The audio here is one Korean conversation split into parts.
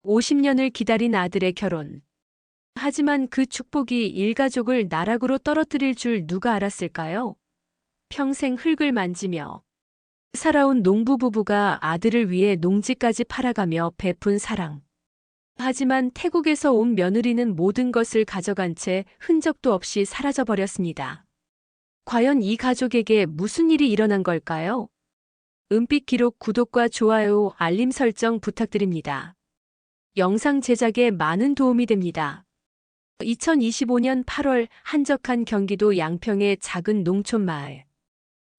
50년을 기다린 아들의 결혼. 하지만 그 축복이 일가족을 나락으로 떨어뜨릴 줄 누가 알았을까요? 평생 흙을 만지며 살아온 농부 부부가 아들을 위해 농지까지 팔아가며 베푼 사랑. 하지만 태국에서 온 며느리는 모든 것을 가져간 채 흔적도 없이 사라져버렸습니다. 과연 이 가족에게 무슨 일이 일어난 걸까요? 은빛 기록 구독과 좋아요, 알림 설정 부탁드립니다. 영상 제작에 많은 도움이 됩니다. 2025년 8월 한적한 경기도 양평의 작은 농촌 마을.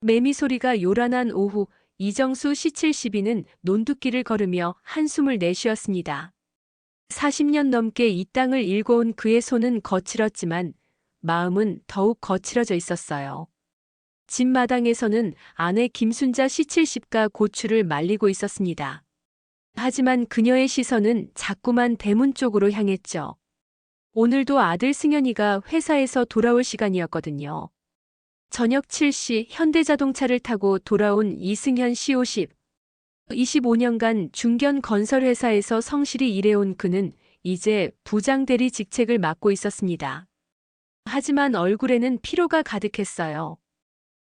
매미 소리가 요란한 오후, 이정수 씨 72는 논두길을 걸으며 한숨을 내쉬었습니다. 40년 넘게 이 땅을 일궈온 그의 손은 거칠었지만 마음은 더욱 거칠어져 있었어요. 집 마당에서는 아내 김순자 씨 70가 고추를 말리고 있었습니다. 하지만 그녀의 시선은 자꾸만 대문 쪽으로 향했죠. 오늘도 아들 승현이가 회사에서 돌아올 시간이었거든요. 저녁 7시 현대자동차를 타고 돌아온 이승현 씨 50. 25년간 중견 건설회사에서 성실히 일해온 그는 이제 부장 대리 직책을 맡고 있었습니다. 하지만 얼굴에는 피로가 가득했어요.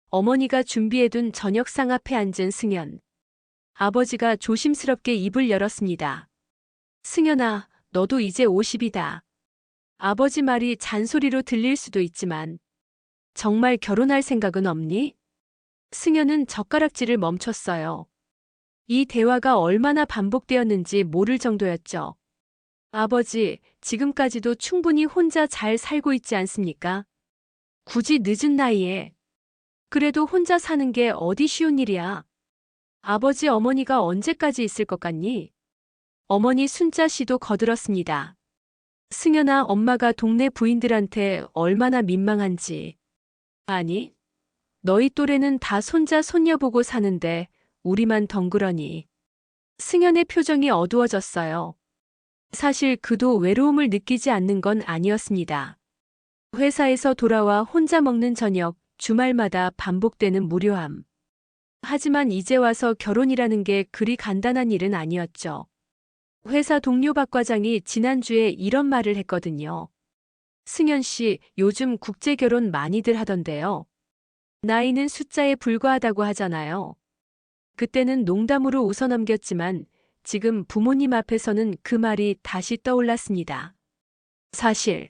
어머니가 준비해둔 저녁상 앞에 앉은 승현. 아버지가 조심스럽게 입을 열었습니다. 승현아, 너도 이제 50이다. 아버지 말이 잔소리로 들릴 수도 있지만 정말 결혼할 생각은 없니? 승현은 젓가락질을 멈췄어요. 이 대화가 얼마나 반복되었는지 모를 정도였죠. 아버지, 지금까지도 충분히 혼자 잘 살고 있지 않습니까? 굳이 늦은 나이에. 그래도 혼자 사는 게 어디 쉬운 일이야. 아버지 어머니가 언제까지 있을 것 같니? 어머니 순자 씨도 거들었습니다. 승현아, 엄마가 동네 부인들한테 얼마나 민망한지. 아니, 너희 또래는 다 손자 손녀 보고 사는데 우리만 덩그러니. 승현의 표정이 어두워졌어요. 사실 그도 외로움을 느끼지 않는 건 아니었습니다. 회사에서 돌아와 혼자 먹는 저녁, 주말마다 반복되는 무료함. 하지만 이제 와서 결혼이라는 게 그리 간단한 일은 아니었죠. 회사 동료 박 과장이 지난주에 이런 말을 했거든요. 승현 씨, 요즘 국제 결혼 많이들 하던데요. 나이는 숫자에 불과하다고 하잖아요. 그때는 농담으로 웃어넘겼지만 지금 부모님 앞에서는 그 말이 다시 떠올랐습니다. 사실,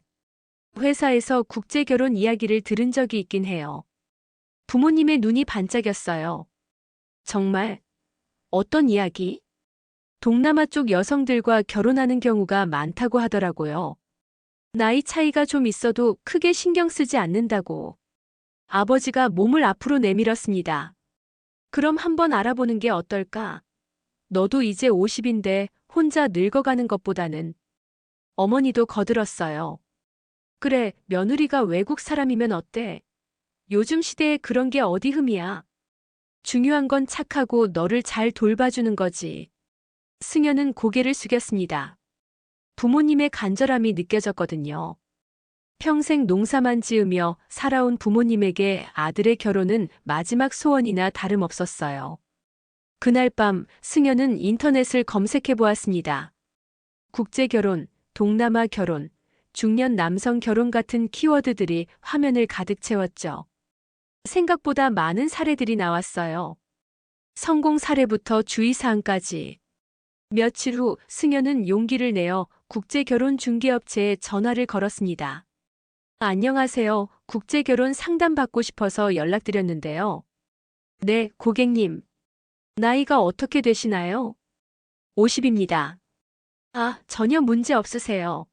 회사에서 국제 결혼 이야기를 들은 적이 있긴 해요. 부모님의 눈이 반짝였어요. 정말? 어떤 이야기? 동남아 쪽 여성들과 결혼하는 경우가 많다고 하더라고요. 나이 차이가 좀 있어도 크게 신경 쓰지 않는다고. 아버지가 몸을 앞으로 내밀었습니다. 그럼 한번 알아보는 게 어떨까? 너도 이제 50인데 혼자 늙어가는 것보다는. 어머니도 거들었어요. 그래, 며느리가 외국 사람이면 어때? 요즘 시대에 그런 게 어디 흠이야. 중요한 건 착하고 너를 잘 돌봐주는 거지. 승현은 고개를 숙였습니다. 부모님의 간절함이 느껴졌거든요. 평생 농사만 지으며 살아온 부모님에게 아들의 결혼은 마지막 소원이나 다름없었어요. 그날 밤 승현은 인터넷을 검색해 보았습니다. 국제 결혼, 동남아 결혼, 중년 남성 결혼 같은 키워드들이 화면을 가득 채웠죠. 생각보다 많은 사례들이 나왔어요. 성공 사례부터 주의사항까지. 며칠 후 승현은 용기를 내어 국제결혼 중개업체에 전화를 걸었습니다. 안녕하세요. 국제결혼 상담받고 싶어서 연락드렸는데요. 네, 고객님. 나이가 어떻게 되시나요? 50입니다. 아, 전혀 문제 없으세요.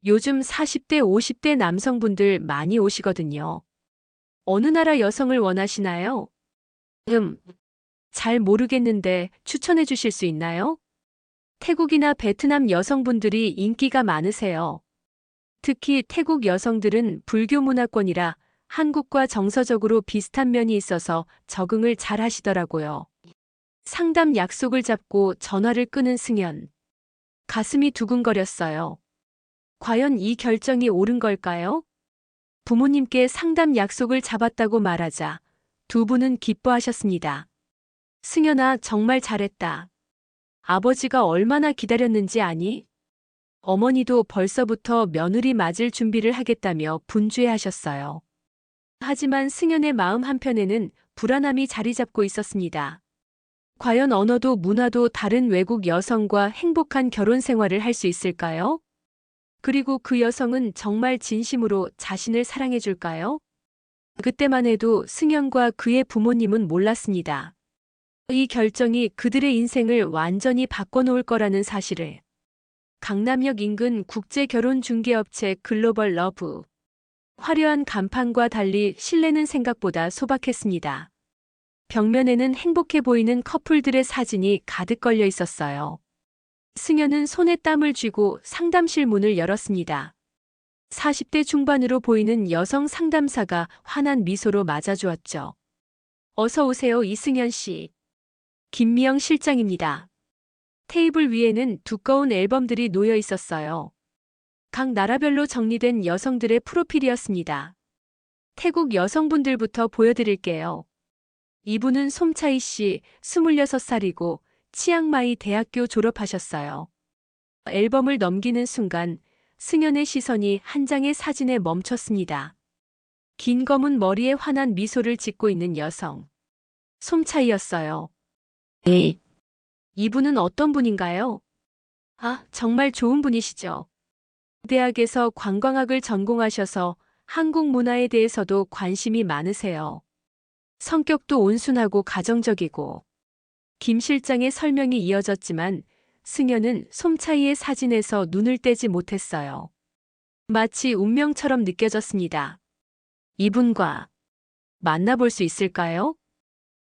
요즘 40대, 50대 남성분들 많이 오시거든요. 어느 나라 여성을 원하시나요? 잘 모르겠는데 추천해 주실 수 있나요? 태국이나 베트남 여성분들이 인기가 많으세요. 특히 태국 여성들은 불교 문화권이라 한국과 정서적으로 비슷한 면이 있어서 적응을 잘 하시더라고요. 상담 약속을 잡고 전화를 끄는 승현. 가슴이 두근거렸어요. 과연 이 결정이 옳은 걸까요? 부모님께 상담 약속을 잡았다고 말하자 두 분은 기뻐하셨습니다. 승현아, 정말 잘했다. 아버지가 얼마나 기다렸는지 아니? 어머니도 벌써부터 며느리 맞을 준비를 하겠다며 분주해하셨어요. 하지만 승연의 마음 한편에는 불안함이 자리 잡고 있었습니다. 과연 언어도 문화도 다른 외국 여성과 행복한 결혼 생활을 할 수 있을까요? 그리고 그 여성은 정말 진심으로 자신을 사랑해 줄까요? 그때만 해도 승연과 그의 부모님은 몰랐습니다. 이 결정이 그들의 인생을 완전히 바꿔놓을 거라는 사실을. 강남역 인근 국제결혼중개업체 글로벌 러브. 화려한 간판과 달리 실내는 생각보다 소박했습니다. 벽면에는 행복해 보이는 커플들의 사진이 가득 걸려 있었어요. 승연은 손에 땀을 쥐고 상담실 문을 열었습니다. 40대 중반으로 보이는 여성 상담사가 환한 미소로 맞아주었죠. 어서 오세요, 이승연 씨. 김미영 실장입니다. 테이블 위에는 두꺼운 앨범들이 놓여 있었어요. 각 나라별로 정리된 여성들의 프로필이었습니다. 태국 여성분들부터 보여드릴게요. 이분은 솜차이 씨, 26살이고 치앙마이 대학교 졸업하셨어요. 앨범을 넘기는 순간 승연의 시선이 한 장의 사진에 멈췄습니다. 긴 검은 머리에 환한 미소를 짓고 있는 여성. 솜차이였어요. 네. 이분은 어떤 분인가요? 아, 정말 좋은 분이시죠. 대학에서 관광학을 전공하셔서 한국 문화에 대해서도 관심이 많으세요. 성격도 온순하고 가정적이고. 김 실장의 설명이 이어졌지만 승연은 솜차이의 사진에서 눈을 떼지 못했어요. 마치 운명처럼 느껴졌습니다. 이분과 만나볼 수 있을까요?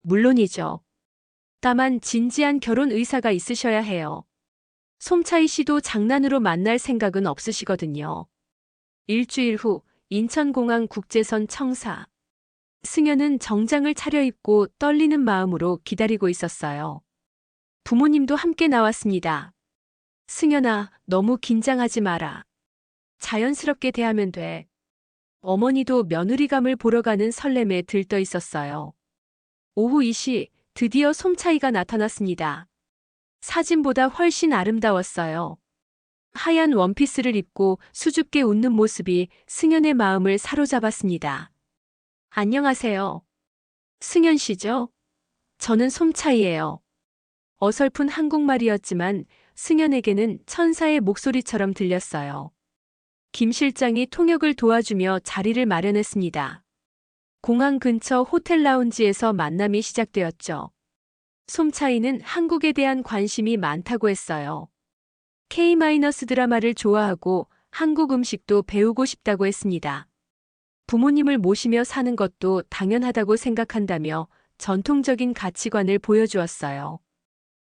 물론이죠. 다만 진지한 결혼 의사가 있으셔야 해요. 솜차이 씨도 장난으로 만날 생각은 없으시거든요. 일주일 후 인천공항 국제선 청사. 승연은 정장을 차려입고 떨리는 마음으로 기다리고 있었어요. 부모님도 함께 나왔습니다. 승연아, 너무 긴장하지 마라. 자연스럽게 대하면 돼. 어머니도 며느리감을 보러 가는 설렘에 들떠 있었어요. 오후 2시 드디어 솜차이가 나타났습니다. 사진보다 훨씬 아름다웠어요. 하얀 원피스를 입고 수줍게 웃는 모습이 승연의 마음을 사로잡았습니다. 안녕하세요. 승연 씨죠? 저는 솜차이예요. 어설픈 한국말이었지만 승연에게는 천사의 목소리처럼 들렸어요. 김 실장이 통역을 도와주며 자리를 마련했습니다. 공항 근처 호텔 라운지에서 만남이 시작되었죠. 솜차이는 한국에 대한 관심이 많다고 했어요. K-드라마를 좋아하고 한국 음식도 배우고 싶다고 했습니다. 부모님을 모시며 사는 것도 당연하다고 생각한다며 전통적인 가치관을 보여주었어요.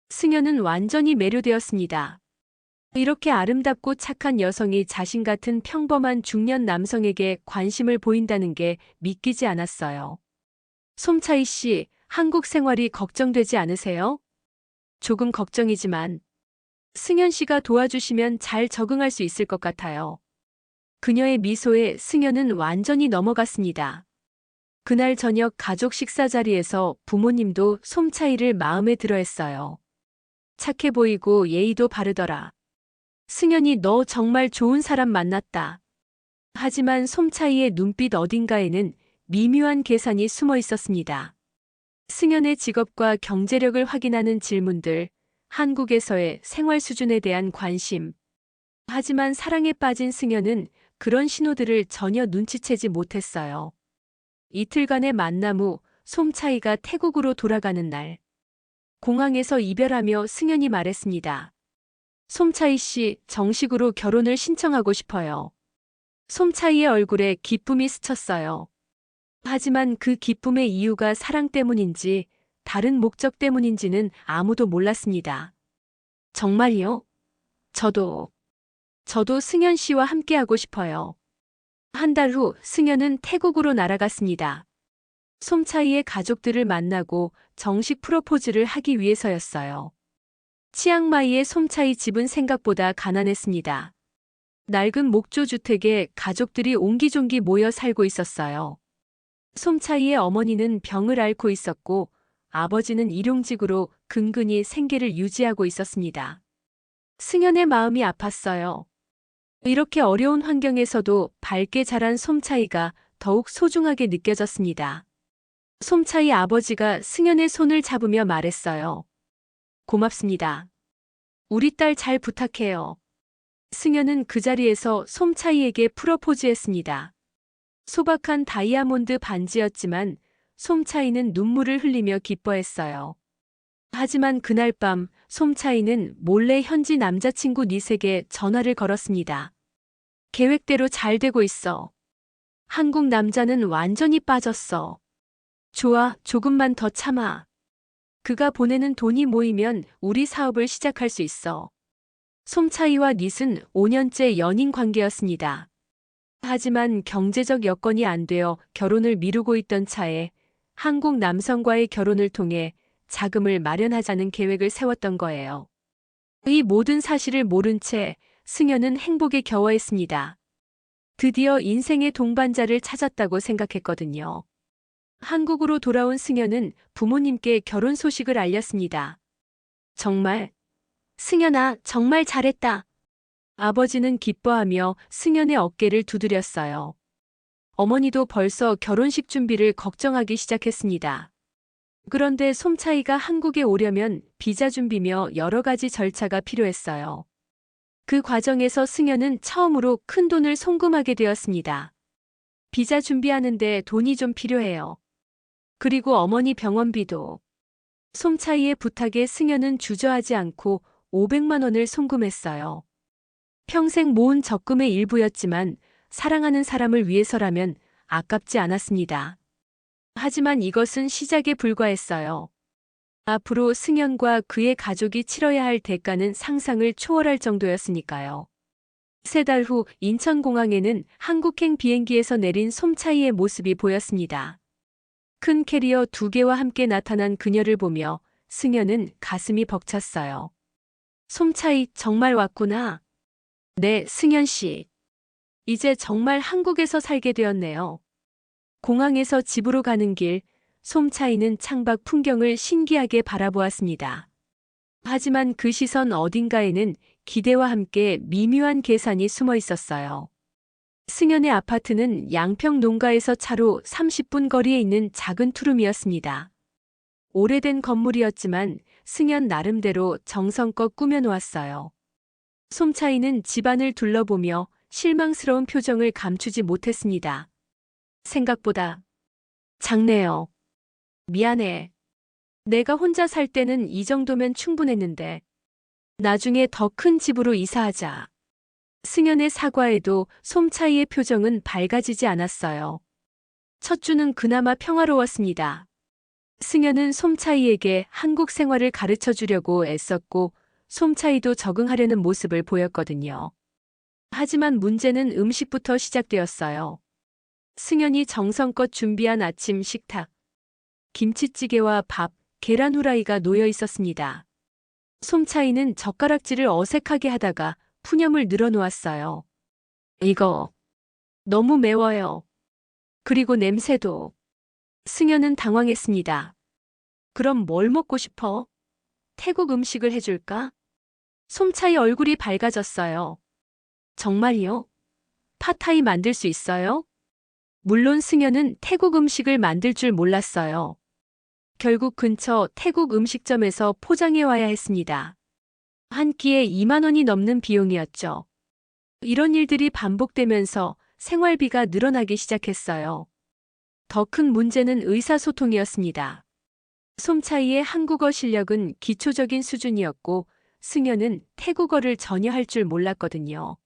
승연은 완전히 매료되었습니다. 이렇게 아름답고 착한 여성이 자신 같은 평범한 중년 남성에게 관심을 보인다는 게 믿기지 않았어요. 솜차이 씨, 한국 생활이 걱정되지 않으세요? 조금 걱정이지만 승연 씨가 도와주시면 잘 적응할 수 있을 것 같아요. 그녀의 미소에 승연은 완전히 넘어갔습니다. 그날 저녁 가족 식사 자리에서 부모님도 솜차이를 마음에 들어 했어요. 착해 보이고 예의도 바르더라. 승연이 너 정말 좋은 사람 만났다. 하지만 솜차이의 눈빛 어딘가에는 미묘한 계산이 숨어 있었습니다. 승연의 직업과 경제력을 확인하는 질문들, 한국에서의 생활 수준에 대한 관심. 하지만 사랑에 빠진 승연은 그런 신호들을 전혀 눈치채지 못했어요. 이틀간의 만남 후 솜차이가 태국으로 돌아가는 날. 공항에서 이별하며 승연이 말했습니다. 솜차이 씨, 정식으로 결혼을 신청하고 싶어요. 솜차이의 얼굴에 기쁨이 스쳤어요. 하지만 그 기쁨의 이유가 사랑 때문인지 다른 목적 때문인지는 아무도 몰랐습니다. 정말요? 저도 승연 씨와 함께하고 싶어요. 한 달 후 승연은 태국으로 날아갔습니다. 솜차이의 가족들을 만나고 정식 프로포즈를 하기 위해서였어요. 치앙마이의 솜차이 집은 생각보다 가난했습니다. 낡은 목조 주택에 가족들이 옹기종기 모여 살고 있었어요. 솜차이의 어머니는 병을 앓고 있었고 아버지는 일용직으로 근근히 생계를 유지하고 있었습니다. 승연의 마음이 아팠어요. 이렇게 어려운 환경에서도 밝게 자란 솜차이가 더욱 소중하게 느껴졌습니다. 솜차이 아버지가 승연의 손을 잡으며 말했어요. 고맙습니다. 우리 딸 잘 부탁해요. 승연은 그 자리에서 솜차이에게 프로포즈했습니다. 소박한 다이아몬드 반지였지만 솜차이는 눈물을 흘리며 기뻐했어요. 하지만 그날 밤 솜차이는 몰래 현지 남자친구 닛에게 전화를 걸었습니다. 계획대로 잘 되고 있어. 한국 남자는 완전히 빠졌어. 좋아, 조금만 더 참아. 그가 보내는 돈이 모이면 우리 사업을 시작할 수 있어. 솜차이와 닛은 5년째 연인 관계였습니다. 하지만 경제적 여건이 안 되어 결혼을 미루고 있던 차에 한국 남성과의 결혼을 통해 자금을 마련하자는 계획을 세웠던 거예요. 이 모든 사실을 모른 채 승연은 행복에 겨워했습니다. 드디어 인생의 동반자를 찾았다고 생각했거든요. 한국으로 돌아온 승연은 부모님께 결혼 소식을 알렸습니다. 정말, 승연아, 정말 잘했다. 아버지는 기뻐하며 승연의 어깨를 두드렸어요. 어머니도 벌써 결혼식 준비를 걱정하기 시작했습니다. 그런데 솜차이가 한국에 오려면 비자 준비며 여러 가지 절차가 필요했어요. 그 과정에서 승연은 처음으로 큰 돈을 송금하게 되었습니다. 비자 준비하는데 돈이 좀 필요해요. 그리고 어머니 병원비도. 솜차이의 부탁에 승연은 주저하지 않고 500만 원을 송금했어요. 평생 모은 적금의 일부였지만 사랑하는 사람을 위해서라면 아깝지 않았습니다. 하지만 이것은 시작에 불과했어요. 앞으로 승연과 그의 가족이 치러야 할 대가는 상상을 초월할 정도였으니까요. 3달 후 인천공항에는 한국행 비행기에서 내린 솜차이의 모습이 보였습니다. 큰 캐리어 2개와 함께 나타난 그녀를 보며 승연은 가슴이 벅찼어요. 솜차이 정말 왔구나. 네, 승연 씨. 이제 정말 한국에서 살게 되었네요. 공항에서 집으로 가는 길, 솜차이는 창밖 풍경을 신기하게 바라보았습니다. 하지만 그 시선 어딘가에는 기대와 함께 미묘한 계산이 숨어 있었어요. 승연의 아파트는 양평 농가에서 차로 30분 거리에 있는 작은 투룸이었습니다. 오래된 건물이었지만 승연 나름대로 정성껏 꾸며놓았어요. 솜차이는 집안을 둘러보며 실망스러운 표정을 감추지 못했습니다. 생각보다 작네요. 미안해. 내가 혼자 살 때는 이 정도면 충분했는데. 나중에 더 큰 집으로 이사하자. 승연의 사과에도 솜차이의 표정은 밝아지지 않았어요. 첫 주는 그나마 평화로웠습니다. 승연은 솜차이에게 한국 생활을 가르쳐 주려고 애썼고 솜차이도 적응하려는 모습을 보였거든요. 하지만 문제는 음식부터 시작되었어요. 승연이 정성껏 준비한 아침 식탁. 김치찌개와 밥, 계란 후라이가 놓여 있었습니다. 솜차이는 젓가락질을 어색하게 하다가 푸념을 늘어놓았어요. 이거 너무 매워요. 그리고 냄새도. 승연은 당황했습니다. 그럼 뭘 먹고 싶어? 태국 음식을 해줄까? 솜차이 얼굴이 밝아졌어요. 정말요? 팟타이 만들 수 있어요? 물론 승연은 태국 음식을 만들 줄 몰랐어요. 결국 근처 태국 음식점에서 포장해 와야 했습니다. 한 끼에 2만 원이 넘는 비용이었죠. 이런 일들이 반복되면서 생활비가 늘어나기 시작했어요. 더 큰 문제는 의사소통이었습니다. 솜차이의 한국어 실력은 기초적인 수준이었고 승연은 태국어를 전혀 할 줄 몰랐거든요.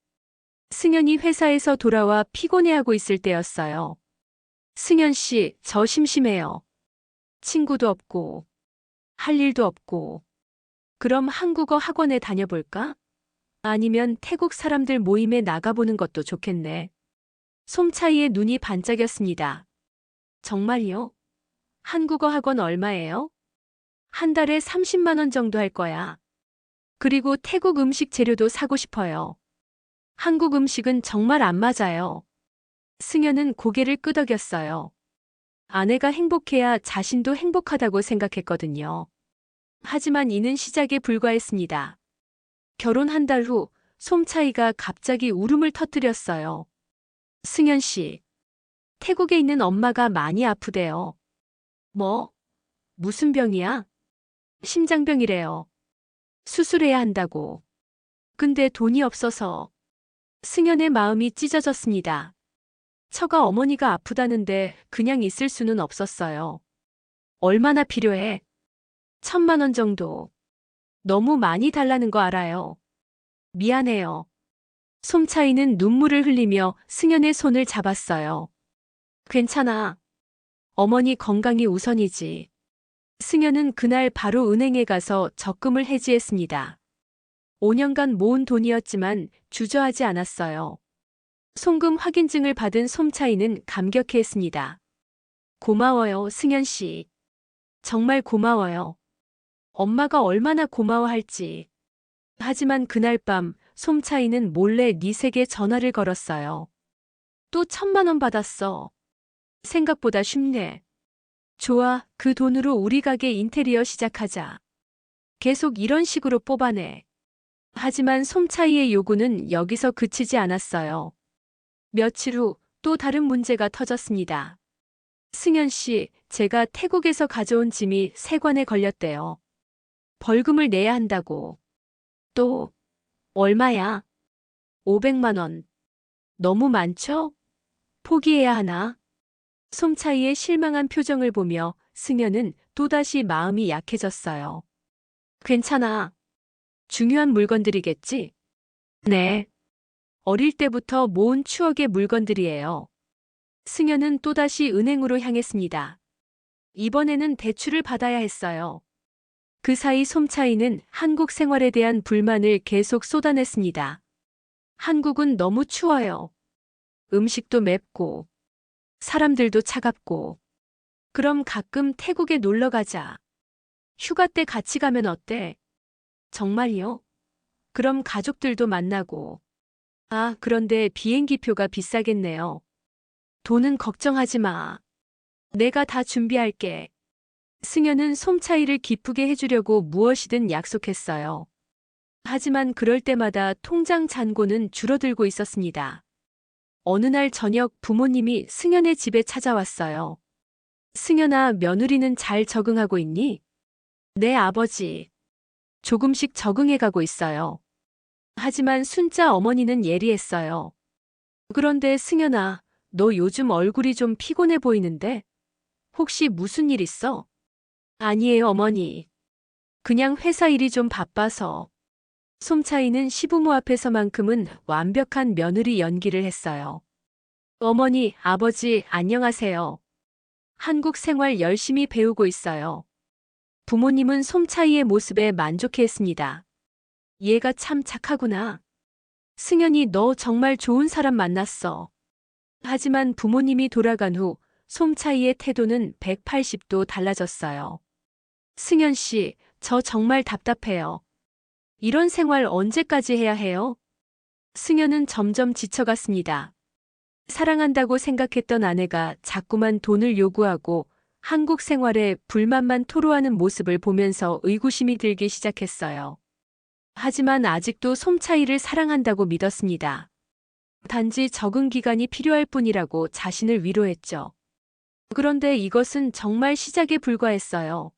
승연이 회사에서 돌아와 피곤해하고 있을 때였어요. 승연 씨, 저 심심해요. 친구도 없고, 할 일도 없고. 그럼 한국어 학원에 다녀볼까? 아니면 태국 사람들 모임에 나가보는 것도 좋겠네. 솜차이의 눈이 반짝였습니다. 정말요? 한국어 학원 얼마예요? 한 달에 30만 원 정도 할 거야. 그리고 태국 음식 재료도 사고 싶어요. 한국 음식은 정말 안 맞아요. 승연은 고개를 끄덕였어요. 아내가 행복해야 자신도 행복하다고 생각했거든요. 하지만 이는 시작에 불과했습니다. 결혼 한 달 후 솜차이가 갑자기 울음을 터뜨렸어요. 승연 씨, 태국에 있는 엄마가 많이 아프대요. 뭐? 무슨 병이야? 심장병이래요. 수술해야 한다고. 근데 돈이 없어서. 승연의 마음이 찢어졌습니다. 처가 어머니가 아프다는데 그냥 있을 수는 없었어요. 얼마나 필요해? 1,000만 원 정도. 너무 많이 달라는 거 알아요. 미안해요. 솜차이는 눈물을 흘리며 승연의 손을 잡았어요. 괜찮아. 어머니 건강이 우선이지. 승연은 그날 바로 은행에 가서 적금을 해지했습니다. 5년간 모은 돈이었지만 주저하지 않았어요. 송금 확인증을 받은 솜차이는 감격해했습니다. 고마워요, 승연 씨. 정말 고마워요. 엄마가 얼마나 고마워할지. 하지만 그날 밤 솜차이는 몰래 니색에 전화를 걸었어요. 또 1,000만 원 받았어. 생각보다 쉽네. 좋아, 그 돈으로 우리 가게 인테리어 시작하자. 계속 이런 식으로 뽑아내. 하지만 솜차이의 요구는 여기서 그치지 않았어요. 며칠 후 또 다른 문제가 터졌습니다. 승연 씨, 제가 태국에서 가져온 짐이 세관에 걸렸대요. 벌금을 내야 한다고. 또, 얼마야? 500만 원. 너무 많죠? 포기해야 하나? 솜차이의 실망한 표정을 보며 승연은 또다시 마음이 약해졌어요. 괜찮아. 중요한 물건들이겠지? 네. 어릴 때부터 모은 추억의 물건들이에요. 승연은 또다시 은행으로 향했습니다. 이번에는 대출을 받아야 했어요. 그 사이 솜차이는 한국 생활에 대한 불만을 계속 쏟아냈습니다. 한국은 너무 추워요. 음식도 맵고, 사람들도 차갑고. 그럼 가끔 태국에 놀러 가자. 휴가 때 같이 가면 어때? 정말요? 그럼 가족들도 만나고. 아, 그런데 비행기표가 비싸겠네요. 돈은 걱정하지 마. 내가 다 준비할게. 승연은 솜차이를 기쁘게 해주려고 무엇이든 약속했어요. 하지만 그럴 때마다 통장 잔고는 줄어들고 있었습니다. 어느 날 저녁 부모님이 승연의 집에 찾아왔어요. 승연아, 며느리는 잘 적응하고 있니? 네, 아버지. 조금씩 적응해가고 있어요. 하지만 순자 어머니는 예리했어요. 그런데 승연아, 너 요즘 얼굴이 좀 피곤해 보이는데? 혹시 무슨 일 있어? 아니에요, 어머니. 그냥 회사 일이 좀 바빠서. 솜차이는 시부모 앞에서만큼은 완벽한 며느리 연기를 했어요. 어머니, 아버지, 안녕하세요. 한국 생활 열심히 배우고 있어요. 부모님은 솜차이의 모습에 만족해했습니다. 얘가 참 착하구나. 승연이 너 정말 좋은 사람 만났어. 하지만 부모님이 돌아간 후 솜차이의 태도는 180도 달라졌어요. 승연 씨, 저 정말 답답해요. 이런 생활 언제까지 해야 해요? 승연은 점점 지쳐갔습니다. 사랑한다고 생각했던 아내가 자꾸만 돈을 요구하고 한국 생활에 불만만 토로하는 모습을 보면서 의구심이 들기 시작했어요. 하지만 아직도 솜차이를 사랑한다고 믿었습니다. 단지 적응 기간이 필요할 뿐이라고 자신을 위로했죠. 그런데 이것은 정말 시작에 불과했어요.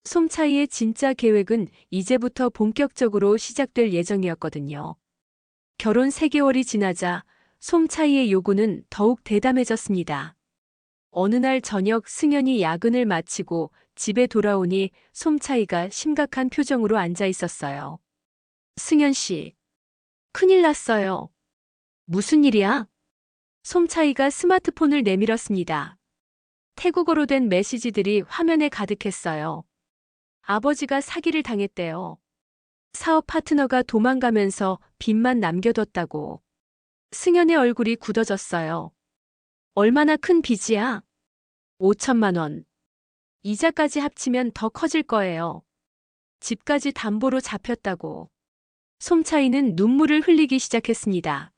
솜차이의 진짜 계획은 이제부터 본격적으로 시작될 예정이었거든요. 결혼 3개월이 지나자 솜차이의 요구는 더욱 대담해졌습니다. 어느 날 저녁 승연이 야근을 마치고 집에 돌아오니 솜차이가 심각한 표정으로 앉아 있었어요. 승연 씨, 큰일 났어요. 무슨 일이야? 솜차이가 스마트폰을 내밀었습니다. 태국어로 된 메시지들이 화면에 가득했어요. 아버지가 사기를 당했대요. 사업 파트너가 도망가면서 빚만 남겨뒀다고. 승연의 얼굴이 굳어졌어요. 얼마나 큰 빚이야? 5,000만 원. 이자까지 합치면 더 커질 거예요. 집까지 담보로 잡혔다고. 솜차이는 눈물을 흘리기 시작했습니다.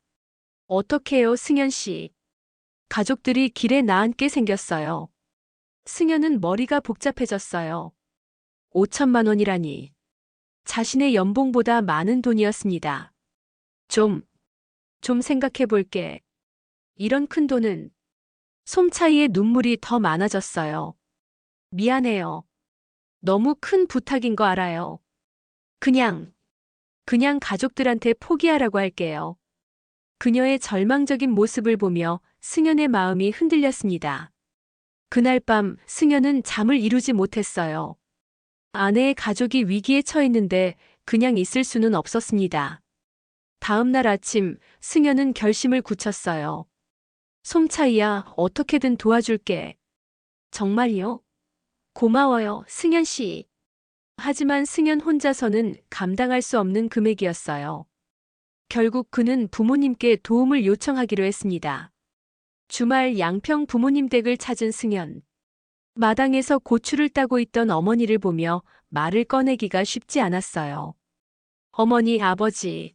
어떡해요, 승연 씨. 가족들이 길에 나앉게 생겼어요. 승현은 머리가 복잡해졌어요. 5천만 원이라니. 자신의 연봉보다 많은 돈이었습니다. 좀 생각해 볼게. 이런 큰 돈은. 솜차이의 눈물이 더 많아졌어요. 미안해요. 너무 큰 부탁인 거 알아요. 그냥 가족들한테 포기하라고 할게요. 그녀의 절망적인 모습을 보며 승현의 마음이 흔들렸습니다. 그날 밤 승현은 잠을 이루지 못했어요. 아내의 가족이 위기에 처했는데 그냥 있을 수는 없었습니다. 다음 날 아침 승현은 결심을 굳혔어요. 솜차이야, 어떻게든 도와줄게. 정말요? 고마워요, 승현 씨. 하지만 승현 혼자서는 감당할 수 없는 금액이었어요. 결국 그는 부모님께 도움을 요청하기로 했습니다. 주말 양평 부모님 댁을 찾은 승현. 마당에서 고추를 따고 있던 어머니를 보며 말을 꺼내기가 쉽지 않았어요. 어머니, 아버지,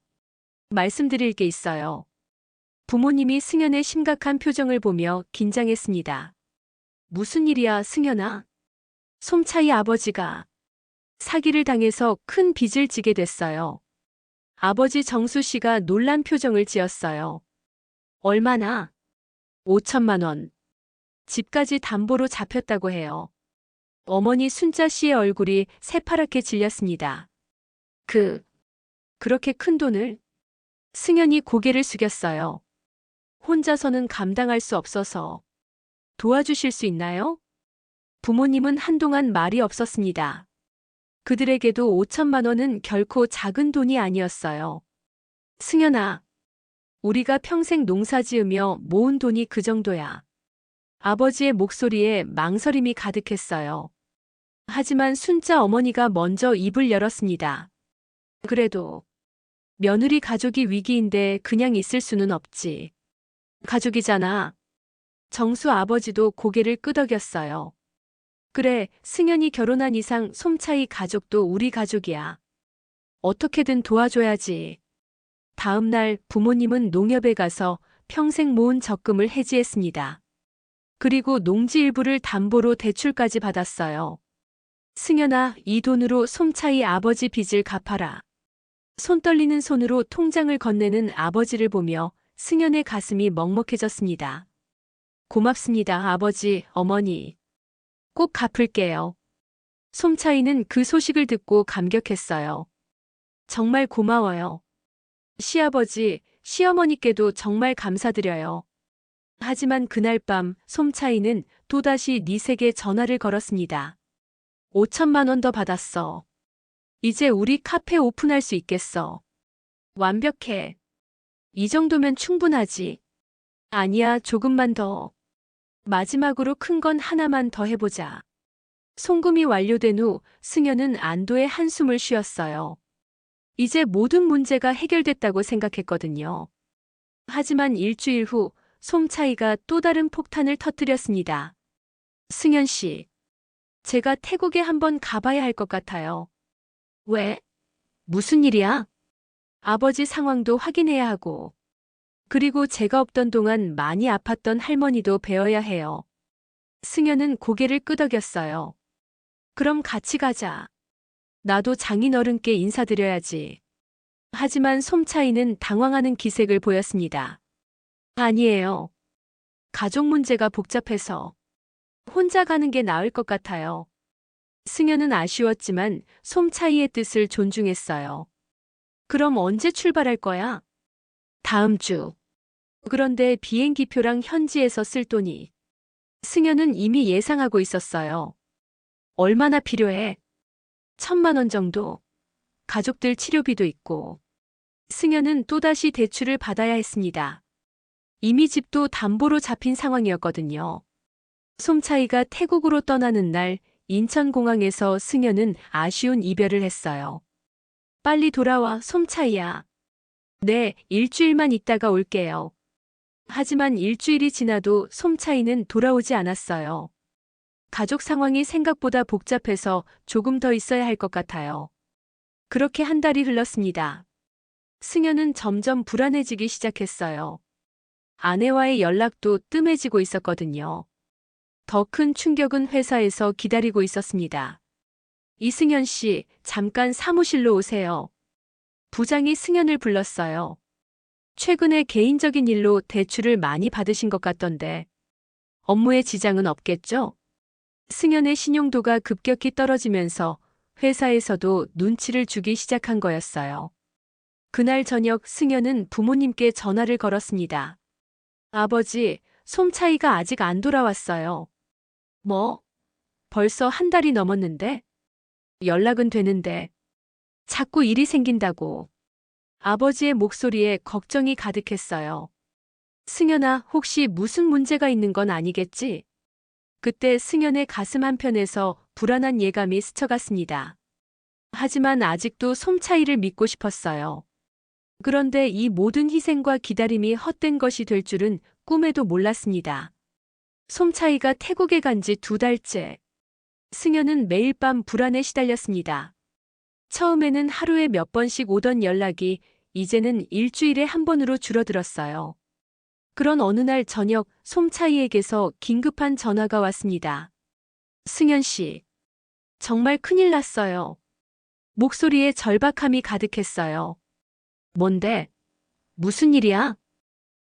말씀드릴 게 있어요. 부모님이 승현의 심각한 표정을 보며 긴장했습니다. 무슨 일이야, 승현아? 솜차이 아버지가 사기를 당해서 큰 빚을 지게 됐어요. 아버지 정수 씨가 놀란 표정을 지었어요. 얼마나? 5천만 원. 집까지 담보로 잡혔다고 해요. 어머니 순자 씨의 얼굴이 새파랗게 질렸습니다. 그렇게 큰 돈을? 승현이 고개를 숙였어요. 혼자서는 감당할 수 없어서. 도와주실 수 있나요? 부모님은 한동안 말이 없었습니다. 그들에게도 5천만 원은 결코 작은 돈이 아니었어요. 승현아, 우리가 평생 농사 지으며 모은 돈이 그 정도야. 아버지의 목소리에 망설임이 가득했어요. 하지만 순자 어머니가 먼저 입을 열었습니다. 그래도 며느리 가족이 위기인데 그냥 있을 수는 없지. 가족이잖아. 정수 아버지도 고개를 끄덕였어요. 그래, 승현이 결혼한 이상 솜차이 가족도 우리 가족이야. 어떻게든 도와줘야지. 다음 날 부모님은 농협에 가서 평생 모은 적금을 해지했습니다. 그리고 농지 일부를 담보로 대출까지 받았어요. 승현아, 이 돈으로 솜차이 아버지 빚을 갚아라. 손 떨리는 손으로 통장을 건네는 아버지를 보며 승현의 가슴이 먹먹해졌습니다. 고맙습니다, 아버지, 어머니. 꼭 갚을게요. 솜차이는 그 소식을 듣고 감격했어요. 정말 고마워요. 시아버지, 시어머니께도 정말 감사드려요. 하지만 그날 밤 솜차이는 또다시 니색에 전화를 걸었습니다. 5천만 원 더 받았어. 이제 우리 카페 오픈할 수 있겠어. 완벽해. 이 정도면 충분하지. 아니야, 조금만 더. 마지막으로 큰 건 하나만 더 해보자. 송금이 완료된 후 승현은 안도의 한숨을 쉬었어요. 이제 모든 문제가 해결됐다고 생각했거든요. 하지만 일주일 후 솜차이가 또 다른 폭탄을 터뜨렸습니다. 승현 씨, 제가 태국에 한번 가봐야 할 것 같아요. 왜? 무슨 일이야? 아버지 상황도 확인해야 하고. 그리고 제가 없던 동안 많이 아팠던 할머니도 뵈어야 해요. 승현은 고개를 끄덕였어요. 그럼 같이 가자. 나도 장인어른께 인사드려야지. 하지만 솜차이는 당황하는 기색을 보였습니다. 아니에요. 가족 문제가 복잡해서 혼자 가는 게 나을 것 같아요. 승현은 아쉬웠지만 솜차이의 뜻을 존중했어요. 그럼 언제 출발할 거야? 다음 주. 그런데 비행기표랑 현지에서 쓸 돈이. 승현은 이미 예상하고 있었어요. 얼마나 필요해? 1,000만 원 정도. 가족들 치료비도 있고. 승현은 또다시 대출을 받아야 했습니다. 이미 집도 담보로 잡힌 상황이었거든요. 솜차이가 태국으로 떠나는 날 인천공항에서 승현은 아쉬운 이별을 했어요. 빨리 돌아와, 솜차이야. 네, 일주일만 있다가 올게요. 하지만 일주일이 지나도 솜차이는 돌아오지 않았어요. 가족 상황이 생각보다 복잡해서 조금 더 있어야 할 것 같아요. 그렇게 한 달이 흘렀습니다. 승현은 점점 불안해지기 시작했어요. 아내와의 연락도 뜸해지고 있었거든요. 더 큰 충격은 회사에서 기다리고 있었습니다. 이승현 씨, 잠깐 사무실로 오세요. 부장이 승현을 불렀어요. 최근에 개인적인 일로 대출을 많이 받으신 것 같던데 업무에 지장은 없겠죠? 승현의 신용도가 급격히 떨어지면서 회사에서도 눈치를 주기 시작한 거였어요. 그날 저녁 승현은 부모님께 전화를 걸었습니다. 아버지, 솜차이가 아직 안 돌아왔어요. 뭐? 벌써 한 달이 넘었는데? 연락은 되는데 자꾸 일이 생긴다고. 아버지의 목소리에 걱정이 가득했어요. 승현아, 혹시 무슨 문제가 있는 건 아니겠지? 그때 승현의 가슴 한편에서 불안한 예감이 스쳐갔습니다. 하지만 아직도 솜차이를 믿고 싶었어요. 그런데 이 모든 희생과 기다림이 헛된 것이 될 줄은 꿈에도 몰랐습니다. 솜차이가 태국에 간 지 2달째. 승현은 매일 밤 불안에 시달렸습니다. 처음에는 하루에 몇 번씩 오던 연락이 이제는 일주일에 한 번으로 줄어들었어요. 그런 어느 날 저녁 솜차이에게서 긴급한 전화가 왔습니다. 승현 씨, 정말 큰일 났어요. 목소리에 절박함이 가득했어요. 뭔데? 무슨 일이야?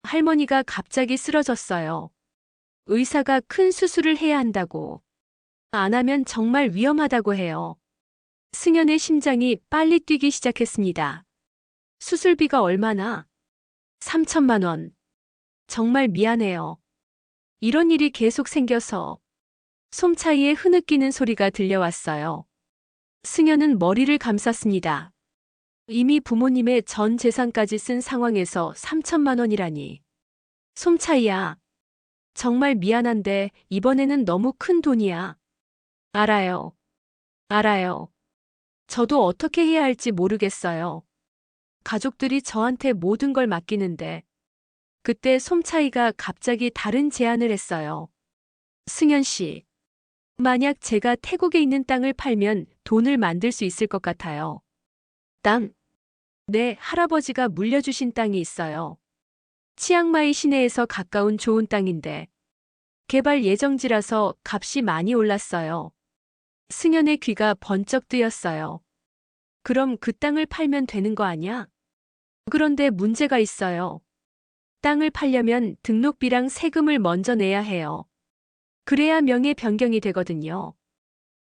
할머니가 갑자기 쓰러졌어요. 의사가 큰 수술을 해야 한다고. 안 하면 정말 위험하다고 해요. 승현의 심장이 빨리 뛰기 시작했습니다. 수술비가 얼마나? 3천만 원. 정말 미안해요. 이런 일이 계속 생겨서. 솜차이의 흐느끼는 소리가 들려왔어요. 승현은 머리를 감쌌습니다. 이미 부모님의 전 재산까지 쓴 상황에서 3천만 원이라니. 솜차이야. 정말 미안한데 이번에는 너무 큰 돈이야. 알아요. 알아요. 저도 어떻게 해야 할지 모르겠어요. 가족들이 저한테 모든 걸 맡기는데. 그때 솜차이가 갑자기 다른 제안을 했어요. 승현 씨, 만약 제가 태국에 있는 땅을 팔면 돈을 만들 수 있을 것 같아요. 땅? 네, 할아버지가 물려주신 땅이 있어요. 치앙마이 시내에서 가까운 좋은 땅인데 개발 예정지라서 값이 많이 올랐어요. 승현의 귀가 번쩍 뜨였어요. 그럼 그 땅을 팔면 되는 거 아냐? 그런데 문제가 있어요. 땅을 팔려면 등록비랑 세금을 먼저 내야 해요. 그래야 명의 변경이 되거든요.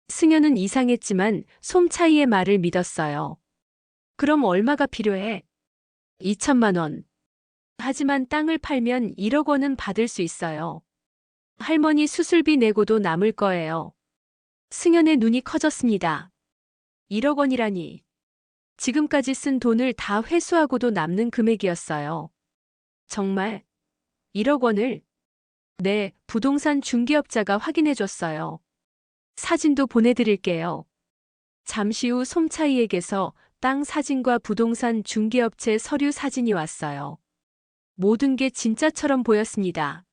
승현은 이상했지만 솜차이의 말을 믿었어요. 그럼 얼마가 필요해? 2천만 원. 하지만 땅을 팔면 1억 원은 받을 수 있어요. 할머니 수술비 내고도 남을 거예요. 승현의 눈이 커졌습니다. 1억 원이라니. 지금까지 쓴 돈을 다 회수하고도 남는 금액이었어요. 정말 1억 원을? 네, 부동산 중개업자가 확인해줬어요. 사진도 보내드릴게요. 잠시 후 솜차이에게서 땅 사진과 부동산 중개업체 서류 사진이 왔어요. 모든 게 진짜처럼 보였습니다.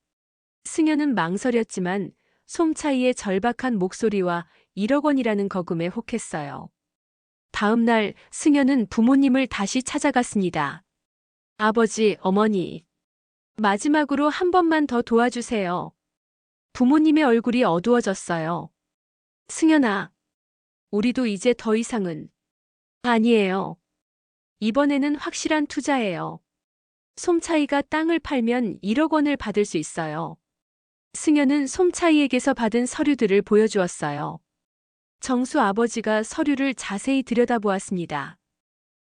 승현은 망설였지만 솜차이의 절박한 목소리와 1억 원이라는 거금에 혹했어요. 다음 날 승현은 부모님을 다시 찾아갔습니다. 아버지, 어머니. 마지막으로 한 번만 더 도와주세요. 부모님의 얼굴이 어두워졌어요. 승현아, 우리도 이제 더 이상은. 아니에요. 이번에는 확실한 투자예요. 솜차이가 땅을 팔면 1억 원을 받을 수 있어요. 승현은 솜차이에게서 받은 서류들을 보여주었어요. 정수 아버지가 서류를 자세히 들여다보았습니다.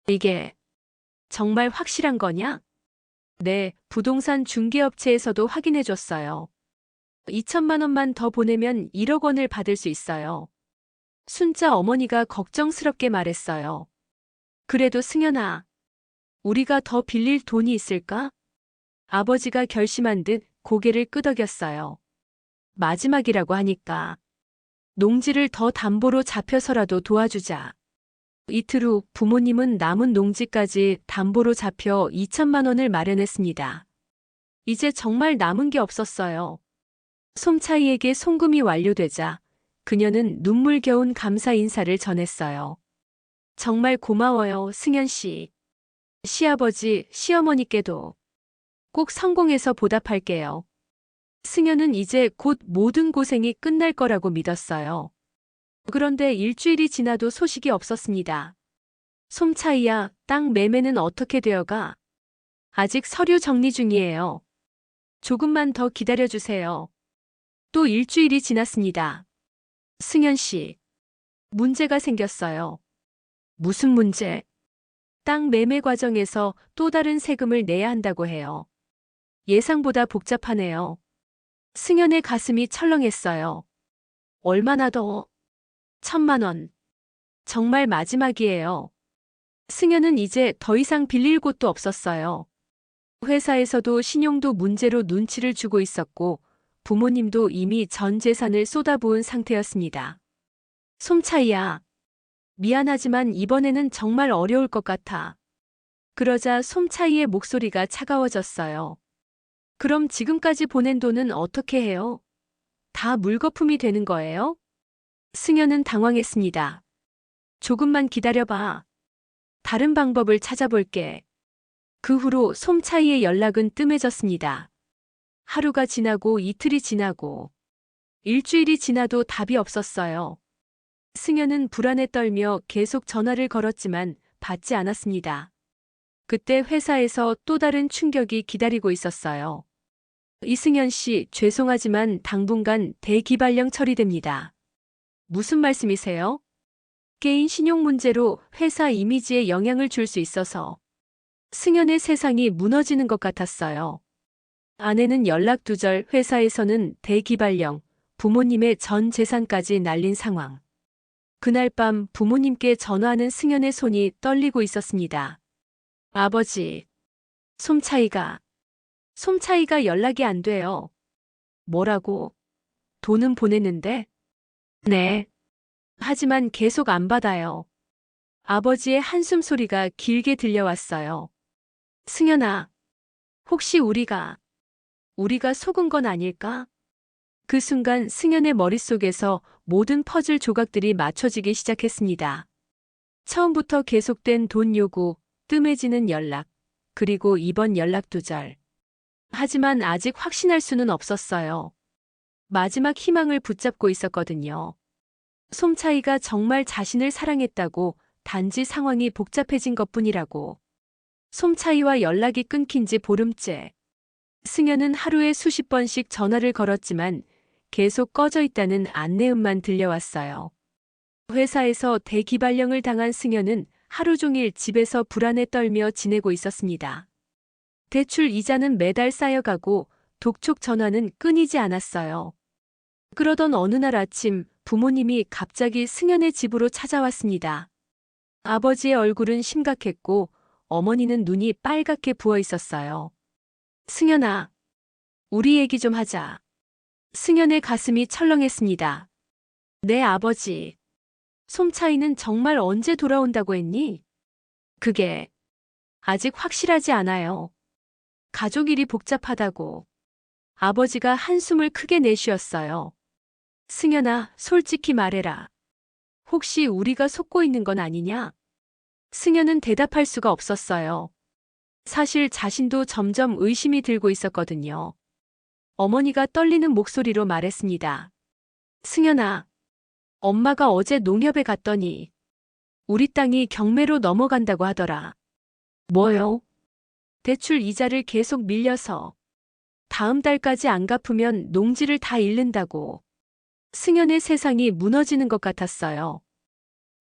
이게 정말 확실한 거냐? 네, 부동산 중개업체에서도 확인해줬어요. 2천만 원만 더 보내면 1억 원을 받을 수 있어요. 순자 어머니가 걱정스럽게 말했어요. 그래도 승현아, 우리가 더 빌릴 돈이 있을까? 아버지가 결심한 듯 고개를 끄덕였어요. 마지막이라고 하니까. 농지를 더 담보로 잡혀서라도 도와주자. 이틀 후 부모님은 남은 농지까지 담보로 잡혀 2천만 원을 마련했습니다. 이제 정말 남은 게 없었어요. 솜차이에게 송금이 완료되자 그녀는 눈물겨운 감사 인사를 전했어요. 정말 고마워요, 승현 씨. 시아버지, 시어머니께도 꼭 성공해서 보답할게요. 승현은 이제 곧 모든 고생이 끝날 거라고 믿었어요. 그런데 일주일이 지나도 소식이 없었습니다. 솜차이야, 땅 매매는 어떻게 되어가? 아직 서류 정리 중이에요. 조금만 더 기다려주세요. 또 일주일이 지났습니다. 승현 씨, 문제가 생겼어요. 무슨 문제? 땅 매매 과정에서 또 다른 세금을 내야 한다고 해요. 예상보다 복잡하네요. 승현의 가슴이 철렁했어요. 얼마나 더? 1,000만 원. 정말 마지막이에요. 승현은 이제 더 이상 빌릴 곳도 없었어요. 회사에서도 신용도 문제로 눈치를 주고 있었고 부모님도 이미 전 재산을 쏟아부은 상태였습니다. 솜차이야, 미안하지만 이번에는 정말 어려울 것 같아. 그러자 솜차이의 목소리가 차가워졌어요. 그럼 지금까지 보낸 돈은 어떻게 해요? 다 물거품이 되는 거예요? 승현은 당황했습니다. 조금만 기다려봐. 다른 방법을 찾아볼게. 그 후로 솜차이의 연락은 뜸해졌습니다. 하루가 지나고 이틀이 지나고 일주일이 지나도 답이 없었어요. 승현은 불안에 떨며 계속 전화를 걸었지만 받지 않았습니다. 그때 회사에서 또 다른 충격이 기다리고 있었어요. 이승현 씨, 죄송하지만 당분간 대기발령 처리됩니다. 무슨 말씀이세요? 개인 신용 문제로 회사 이미지에 영향을 줄 수 있어서 승현의 세상이 무너지는 것 같았어요. 아내는 연락두절, 회사에서는 대기발령, 부모님의 전 재산까지 날린 상황. 그날 밤 부모님께 전화하는 승현의 손이 떨리고 있었습니다. 아버지, 솜차이가 연락이 안 돼요. 뭐라고? 돈은 보냈는데? 네. 하지만 계속 안 받아요. 아버지의 한숨 소리가 길게 들려왔어요. 승현아, 혹시 우리가 속은 건 아닐까? 그 순간 승현의 머릿속에서 모든 퍼즐 조각들이 맞춰지기 시작했습니다. 처음부터 계속된 돈 요구, 뜸해지는 연락, 그리고 이번 연락 두절. 하지만 아직 확신할 수는 없었어요. 마지막 희망을 붙잡고 있었거든요. 솜차이가 정말 자신을 사랑했다고, 단지 상황이 복잡해진 것뿐이라고. 솜차이와 연락이 끊긴 지 보름째. 승현은 하루에 수십 번씩 전화를 걸었지만 계속 꺼져 있다는 안내음만 들려왔어요. 회사에서 대기발령을 당한 승현은 하루 종일 집에서 불안에 떨며 지내고 있었습니다. 대출 이자는 매달 쌓여가고 독촉 전화는 끊이지 않았어요. 그러던 어느 날 아침 부모님이 갑자기 승현의 집으로 찾아왔습니다. 아버지의 얼굴은 심각했고 어머니는 눈이 빨갛게 부어 있었어요. 승현아, 우리 얘기 좀 하자. 승현의 가슴이 철렁했습니다. 내 아버지, 솜차이는 정말 언제 돌아온다고 했니? 그게 아직 확실하지 않아요. 가족 일이 복잡하다고. 아버지가 한숨을 크게 내쉬었어요. 승현아, 솔직히 말해라. 혹시 우리가 속고 있는 건 아니냐? 승현은 대답할 수가 없었어요. 사실 자신도 점점 의심이 들고 있었거든요. 어머니가 떨리는 목소리로 말했습니다. 승현아, 엄마가 어제 농협에 갔더니 우리 땅이 경매로 넘어간다고 하더라. 뭐요? 대출 이자를 계속 밀려서 다음 달까지 안 갚으면 농지를 다 잃는다고. 승현의 세상이 무너지는 것 같았어요.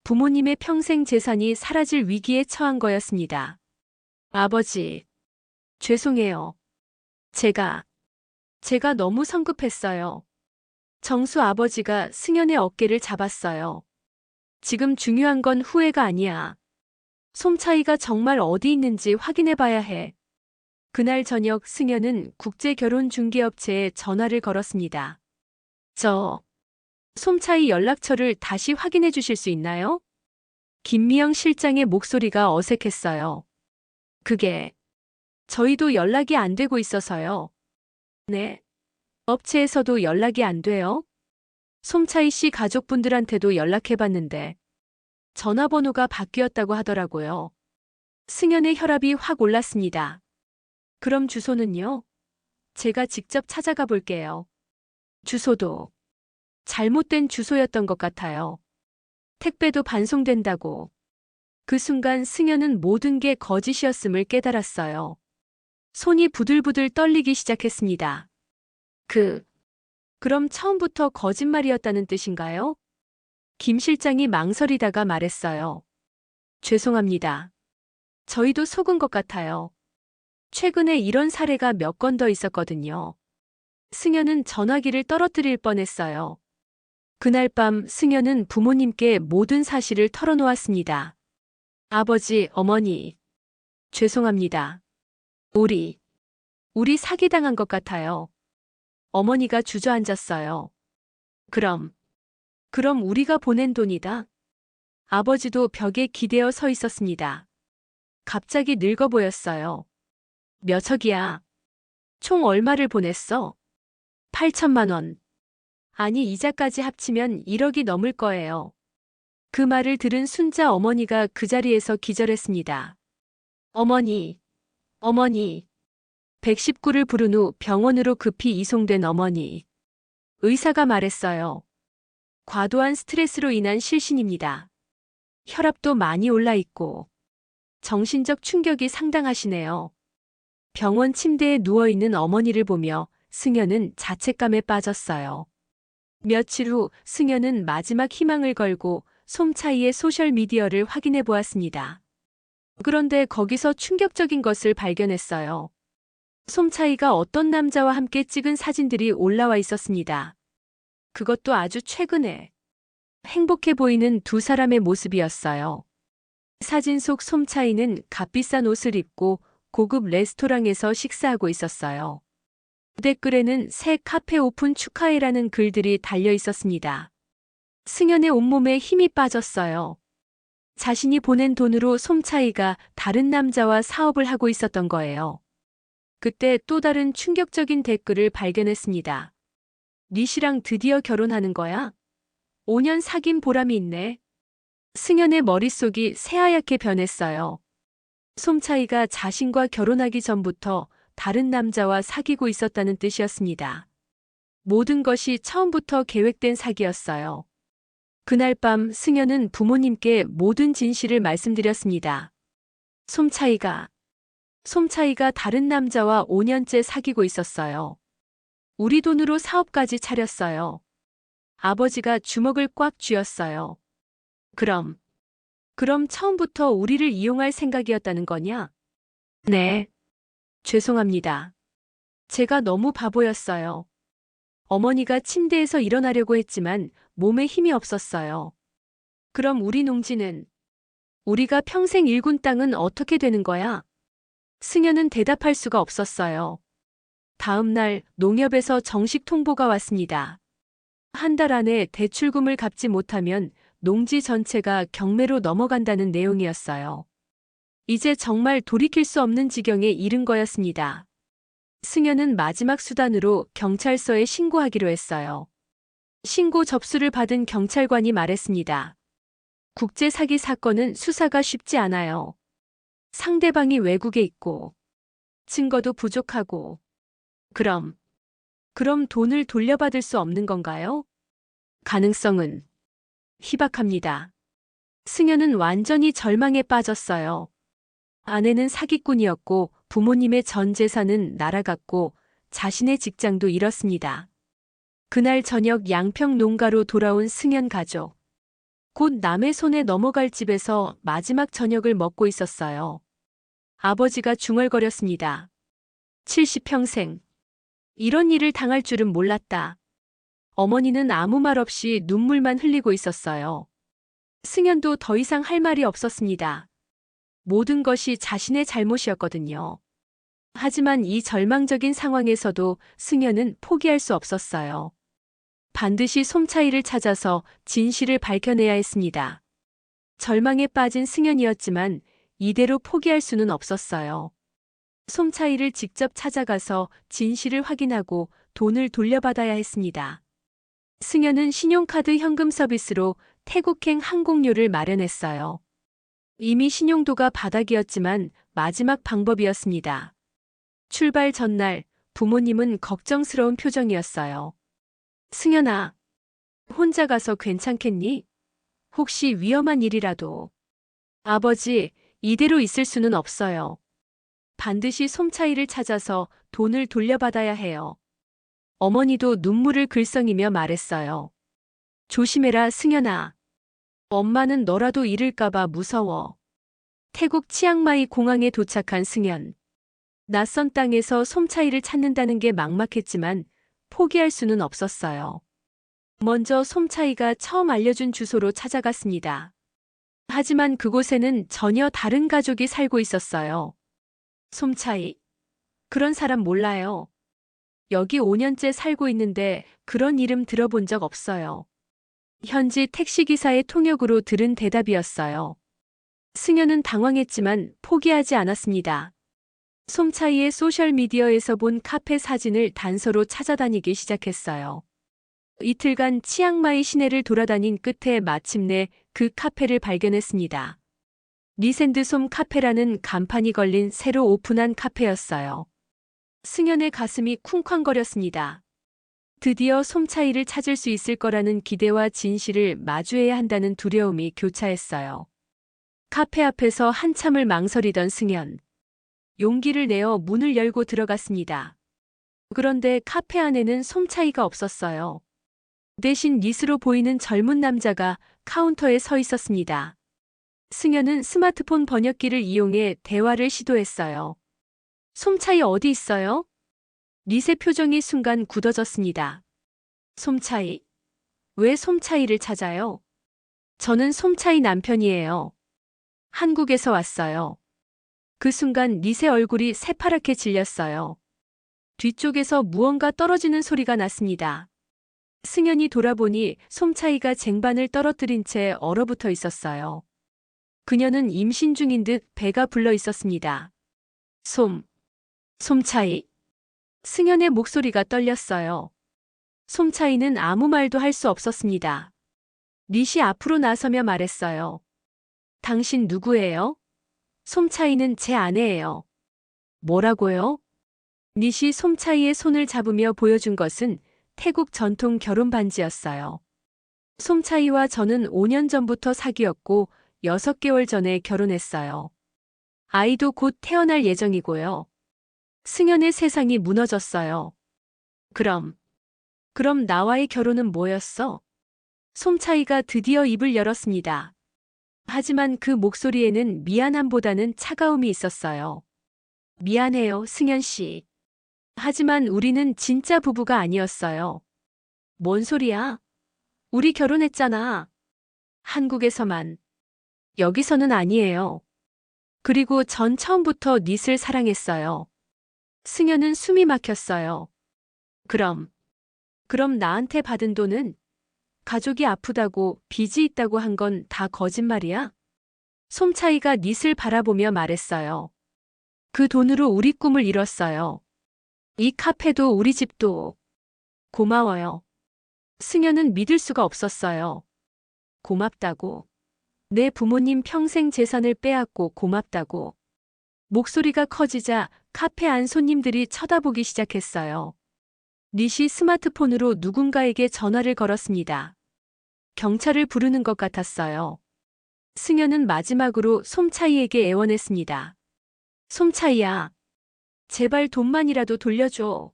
부모님의 평생 재산이 사라질 위기에 처한 거였습니다. 아버지, 죄송해요. 제가 너무 성급했어요. 정수 아버지가 승현의 어깨를 잡았어요. 지금 중요한 건 후회가 아니야. 솜차이가 정말 어디 있는지 확인해 봐야 해. 그날 저녁 승현은 국제결혼중개업체에 전화를 걸었습니다. 솜차이 연락처를 다시 확인해 주실 수 있나요? 김미영 실장의 목소리가 어색했어요. 그게 저희도 연락이 안 되고 있어서요. 네. 업체에서도 연락이 안 돼요? 솜차이 씨 가족분들한테도 연락해봤는데 전화번호가 바뀌었다고 하더라고요. 승현의 혈압이 확 올랐습니다. 그럼 주소는요? 제가 직접 찾아가 볼게요. 주소도 잘못된 주소였던 것 같아요. 택배도 반송된다고. 그 순간 승현은 모든 게 거짓이었음을 깨달았어요. 손이 부들부들 떨리기 시작했습니다. 그럼 처음부터 거짓말이었다는 뜻인가요? 김 실장이 망설이다가 말했어요. 죄송합니다. 저희도 속은 것 같아요. 최근에 이런 사례가 몇 건 더 있었거든요. 승현은 전화기를 떨어뜨릴 뻔했어요. 그날 밤 승현은 부모님께 모든 사실을 털어놓았습니다. 아버지, 어머니, 죄송합니다. 우리 사기당한 것 같아요. 어머니가 주저앉았어요. 그럼 우리가 보낸 돈이다? 아버지도 벽에 기대어 서 있었습니다. 갑자기 늙어 보였어요. 몇 척이야? 총 얼마를 보냈어? 8천만 원. 아니, 이자까지 합치면 1억이 넘을 거예요. 그 말을 들은 순자 어머니가 그 자리에서 기절했습니다. 어머니. 119를 부른 후 병원으로 급히 이송된 어머니. 의사가 말했어요. 과도한 스트레스로 인한 실신입니다. 혈압도 많이 올라 있고 정신적 충격이 상당하시네요. 병원 침대에 누워있는 어머니를 보며 승현은 자책감에 빠졌어요. 며칠 후 승현은 마지막 희망을 걸고 솜차이의 소셜미디어를 확인해 보았습니다. 그런데 거기서 충격적인 것을 발견했어요. 솜차이가 어떤 남자와 함께 찍은 사진들이 올라와 있었습니다. 그것도 아주 최근에. 행복해 보이는 두 사람의 모습이었어요. 사진 속 솜차이는 값비싼 옷을 입고 고급 레스토랑에서 식사하고 있었어요. 댓글에는 새 카페 오픈 축하해라는 글들이 달려 있었습니다. 승현의 온몸에 힘이 빠졌어요. 자신이 보낸 돈으로 솜차이가 다른 남자와 사업을 하고 있었던 거예요. 그때 또 다른 충격적인 댓글을 발견했습니다. 니 씨랑 드디어 결혼하는 거야? 5년 사귄 보람이 있네. 승현의 머릿속이 새하얗게 변했어요. 솜차이가 자신과 결혼하기 전부터 다른 남자와 사귀고 있었다는 뜻이었습니다. 모든 것이 처음부터 계획된 사기였어요. 그날 밤 승현은 부모님께 모든 진실을 말씀드렸습니다. 솜차이가 다른 남자와 5년째 사귀고 있었어요. 우리 돈으로 사업까지 차렸어요. 아버지가 주먹을 꽉 쥐었어요. 그럼 처음부터 우리를 이용할 생각이었다는 거냐? 네. 죄송합니다. 제가 너무 바보였어요. 어머니가 침대에서 일어나려고 했지만 몸에 힘이 없었어요. 그럼 우리 농지는? 우리가 평생 일군 땅은 어떻게 되는 거야? 승현은 대답할 수가 없었어요. 다음 날 농협에서 정식 통보가 왔습니다. 한 달 안에 대출금을 갚지 못하면 농지 전체가 경매로 넘어간다는 내용이었어요. 이제 정말 돌이킬 수 없는 지경에 이른 거였습니다. 승현은 마지막 수단으로 경찰서에 신고하기로 했어요. 신고 접수를 받은 경찰관이 말했습니다. 국제 사기 사건은 수사가 쉽지 않아요. 상대방이 외국에 있고 증거도 부족하고. 그럼 돈을 돌려받을 수 없는 건가요? 가능성은 희박합니다. 승현은 완전히 절망에 빠졌어요. 아내는 사기꾼이었고 부모님의 전 재산은 날아갔고 자신의 직장도 잃었습니다. 그날 저녁 양평 농가로 돌아온 승현 가족. 곧 남의 손에 넘어갈 집에서 마지막 저녁을 먹고 있었어요. 아버지가 중얼거렸습니다. 70평생. 이런 일을 당할 줄은 몰랐다. 어머니는 아무 말 없이 눈물만 흘리고 있었어요. 승현도 더 이상 할 말이 없었습니다. 모든 것이 자신의 잘못이었거든요. 하지만 이 절망적인 상황에서도 승현은 포기할 수 없었어요. 반드시 솜차이를 찾아서 진실을 밝혀내야 했습니다. 절망에 빠진 승현이었지만 이대로 포기할 수는 없었어요. 솜차이를 직접 찾아가서 진실을 확인하고 돈을 돌려받아야 했습니다. 승현은 신용카드 현금 서비스로 태국행 항공료를 마련했어요. 이미 신용도가 바닥이었지만 마지막 방법이었습니다. 출발 전날 부모님은 걱정스러운 표정이었어요. 승연아, 혼자 가서 괜찮겠니? 혹시 위험한 일이라도. 아버지, 이대로 있을 수는 없어요. 반드시 솜차이를 찾아서 돈을 돌려받아야 해요. 어머니도 눈물을 글썽이며 말했어요. 조심해라, 승연아. 엄마는 너라도 잃을까봐 무서워. 태국 치앙마이 공항에 도착한 승연. 낯선 땅에서 솜차이를 찾는다는 게 막막했지만 포기할 수는 없었어요. 먼저 솜차이가 처음 알려준 주소로 찾아갔습니다. 하지만 그곳에는 전혀 다른 가족이 살고 있었어요. 솜차이. 그런 사람 몰라요. 여기 5년째 살고 있는데 그런 이름 들어본 적 없어요. 현지 택시기사의 통역으로 들은 대답이었어요. 승연은 당황했지만 포기하지 않았습니다. 솜차이의 소셜미디어에서 본 카페 사진을 단서로 찾아다니기 시작했어요. 이틀간 치앙마이 시내를 돌아다닌 끝에 마침내 그 카페를 발견했습니다. 리샌드솜 카페라는 간판이 걸린 새로 오픈한 카페였어요. 승연의 가슴이 쿵쾅거렸습니다. 드디어 솜차이를 찾을 수 있을 거라는 기대와 진실을 마주해야 한다는 두려움이 교차했어요. 카페 앞에서 한참을 망설이던 승연. 용기를 내어 문을 열고 들어갔습니다. 그런데 카페 안에는 솜차이가 없었어요. 대신 닛으로 보이는 젊은 남자가 카운터에 서 있었습니다. 승연은 스마트폰 번역기를 이용해 대화를 시도했어요. 솜차이 어디 있어요? 닛의 표정이 순간 굳어졌습니다. 솜차이. 왜 솜차이를 찾아요? 저는 솜차이 남편이에요. 한국에서 왔어요. 그 순간 닛의 얼굴이 새파랗게 질렸어요. 뒤쪽에서 무언가 떨어지는 소리가 났습니다. 승연이 돌아보니 솜차이가 쟁반을 떨어뜨린 채 얼어붙어 있었어요. 그녀는 임신 중인 듯 배가 불러 있었습니다. 솜차이. 승연의 목소리가 떨렸어요. 솜차이는 아무 말도 할 수 없었습니다. 닛이 앞으로 나서며 말했어요. 당신 누구예요? 솜차이는 제 아내예요. 뭐라고요? 닛이 솜차이의 손을 잡으며 보여준 것은 태국 전통 결혼 반지였어요. 솜차이와 저는 5년 전부터 사귀었고 6개월 전에 결혼했어요. 아이도 곧 태어날 예정이고요. 승연의 세상이 무너졌어요. 그럼 나와의 결혼은 뭐였어? 솜차이가 드디어 입을 열었습니다. 하지만 그 목소리에는 미안함보다는 차가움이 있었어요. 미안해요, 승연 씨. 하지만 우리는 진짜 부부가 아니었어요. 뭔 소리야? 우리 결혼했잖아. 한국에서만. 여기서는 아니에요. 그리고 전 처음부터 닛을 사랑했어요. 승연은 숨이 막혔어요. 그럼 나한테 받은 돈은? 가족이 아프다고 빚이 있다고 한 건 다 거짓말이야? 솜차이가 닛을 바라보며 말했어요. 그 돈으로 우리 꿈을 이뤘어요. 이 카페도 우리 집도. 고마워요. 승연은 믿을 수가 없었어요. 고맙다고. 내 부모님 평생 재산을 빼앗고 고맙다고. 목소리가 커지자 카페 안 손님들이 쳐다보기 시작했어요. 닛이 스마트폰으로 누군가에게 전화를 걸었습니다. 경찰을 부르는 것 같았어요. 승연은 마지막으로 솜차이에게 애원했습니다. 솜차이야. 제발 돈만이라도 돌려줘.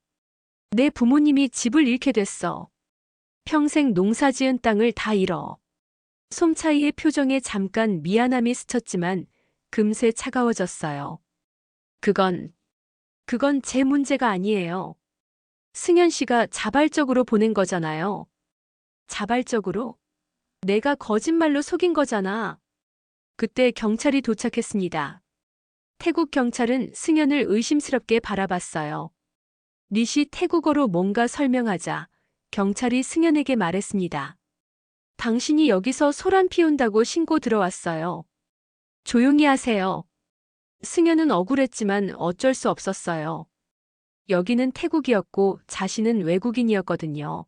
내 부모님이 집을 잃게 됐어. 평생 농사지은 땅을 다 잃어. 솜차이의 표정에 잠깐 미안함이 스쳤지만 금세 차가워졌어요. 그건 제 문제가 아니에요. 승연 씨가 자발적으로 보낸 거잖아요. 자발적으로? 내가 거짓말로 속인 거잖아. 그때 경찰이 도착했습니다. 태국 경찰은 승연을 의심스럽게 바라봤어요. 닛이 태국어로 뭔가 설명하자 경찰이 승연에게 말했습니다. 당신이 여기서 소란 피운다고 신고 들어왔어요. 조용히 하세요. 승연은 억울했지만 어쩔 수 없었어요. 여기는 태국이었고 자신은 외국인이었거든요.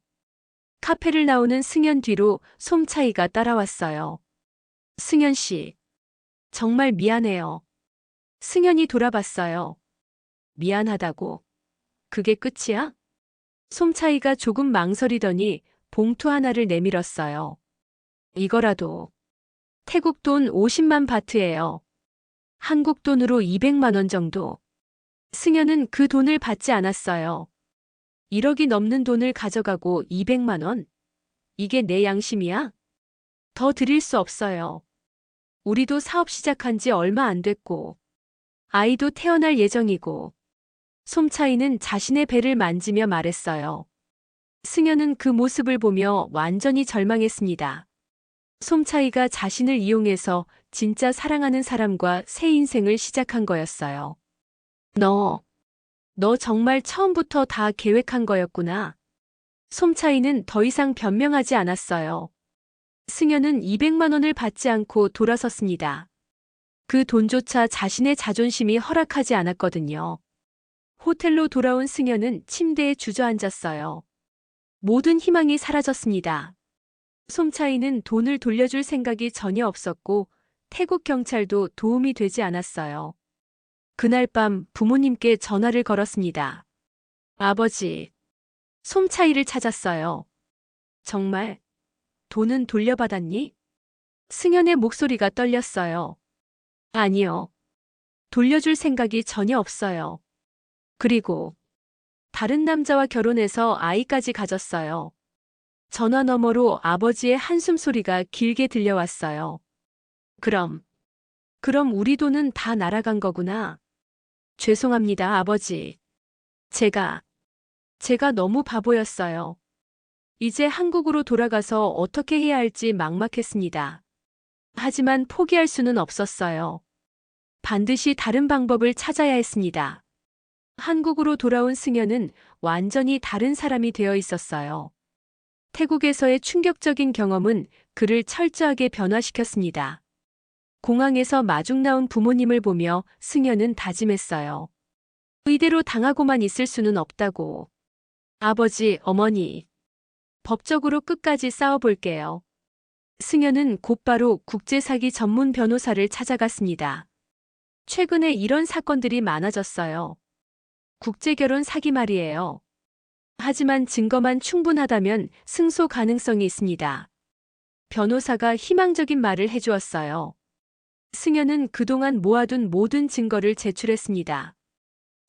카페를 나오는 승연 뒤로 솜차이가 따라왔어요. 승연 씨, 정말 미안해요. 승연이 돌아봤어요. 미안하다고. 그게 끝이야? 솜차이가 조금 망설이더니 봉투 하나를 내밀었어요. 이거라도. 태국 돈 50만 바트예요. 한국 돈으로 200만 원 정도. 승현은 그 돈을 받지 않았어요. 1억이 넘는 돈을 가져가고 200만 원? 이게 내 양심이야? 더 드릴 수 없어요. 우리도 사업 시작한 지 얼마 안 됐고, 아이도 태어날 예정이고, 솜차이는 자신의 배를 만지며 말했어요. 승현은 그 모습을 보며 완전히 절망했습니다. 솜차이가 자신을 이용해서 진짜 사랑하는 사람과 새 인생을 시작한 거였어요. 너 정말 처음부터 다 계획한 거였구나. 솜차이는 더 이상 변명하지 않았어요. 승현은 200만 원을 받지 않고 돌아섰습니다. 그 돈조차 자신의 자존심이 허락하지 않았거든요. 호텔로 돌아온 승현은 침대에 주저앉았어요. 모든 희망이 사라졌습니다. 솜차이는 돈을 돌려줄 생각이 전혀 없었고 태국 경찰도 도움이 되지 않았어요. 그날 밤 부모님께 전화를 걸었습니다. 아버지, 솜차이를 찾았어요. 정말? 돈은 돌려받았니? 승현의 목소리가 떨렸어요. 아니요. 돌려줄 생각이 전혀 없어요. 그리고 다른 남자와 결혼해서 아이까지 가졌어요. 전화 너머로 아버지의 한숨 소리가 길게 들려왔어요. 그럼 우리 돈은 다 날아간 거구나. 죄송합니다, 아버지. 제가 너무 바보였어요. 이제 한국으로 돌아가서 어떻게 해야 할지 막막했습니다. 하지만 포기할 수는 없었어요. 반드시 다른 방법을 찾아야 했습니다. 한국으로 돌아온 승현은 완전히 다른 사람이 되어 있었어요. 태국에서의 충격적인 경험은 그를 철저하게 변화시켰습니다. 공항에서 마중 나온 부모님을 보며 승현은 다짐했어요. 이대로 당하고만 있을 수는 없다고. 아버지, 어머니. 법적으로 끝까지 싸워볼게요. 승현은 곧바로 국제사기 전문 변호사를 찾아갔습니다. 최근에 이런 사건들이 많아졌어요. 국제결혼 사기 말이에요. 하지만 증거만 충분하다면 승소 가능성이 있습니다. 변호사가 희망적인 말을 해주었어요. 승현은 그동안 모아둔 모든 증거를 제출했습니다.